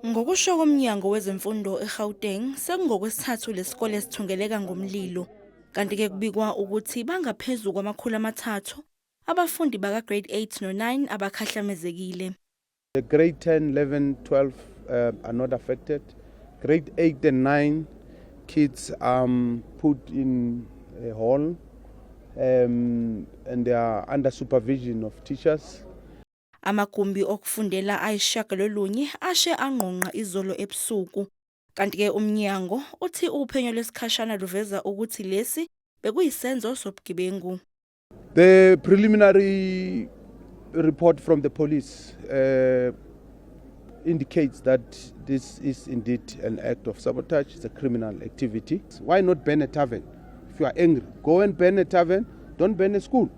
Ngokusho komnyango wezemfundo eGauteng, sekungokwesithathu lesikole sithungeleka ngomlilo. Kanti-ke kubikwa ukuthi bangaphezulu kwama300 abafundi baka grade 8 no 9 abakhahlamezekile. The grade 10, 11, 12 are not affected. Grade 8 and 9 kids put in a hall and they are under supervision of teachers. Amagumbi okufundela ayishagalolunye ashe anqonqa izolo ebusuku. Kanti-ke umnyango uthi uphenyo lesikhashana luveza ukuthi lesi bekuyisenzo sobugebengu. The preliminary report from the police indicates that this is indeed an act of sabotage. It's a criminal activity. Why not burn a tavern? If you are angry, go and burn a tavern, don't burn a school.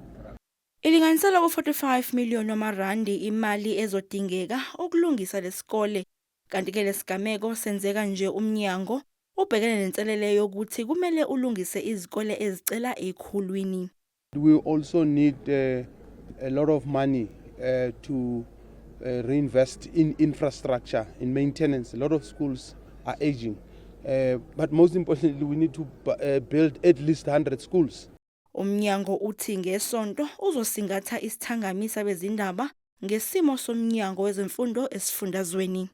Ilinganisela ku-45 million wamarandi imali ezodingeka ukulungisa lesikole. Kanti-ke lesigameko senzeka nje umnyango ubhekene nenselele yokuthi kumele ulungise izikole ezicela ekhulwini. We also need a lot of money to reinvest in infrastructure, in maintenance. A lot of schools are aging. But most importantly, we need to build at least 100 schools. Umnyango uthi ngesonto uzosingatha isithangamisa bezindaba ngesimo somnyango wezemfundo esifundazweni.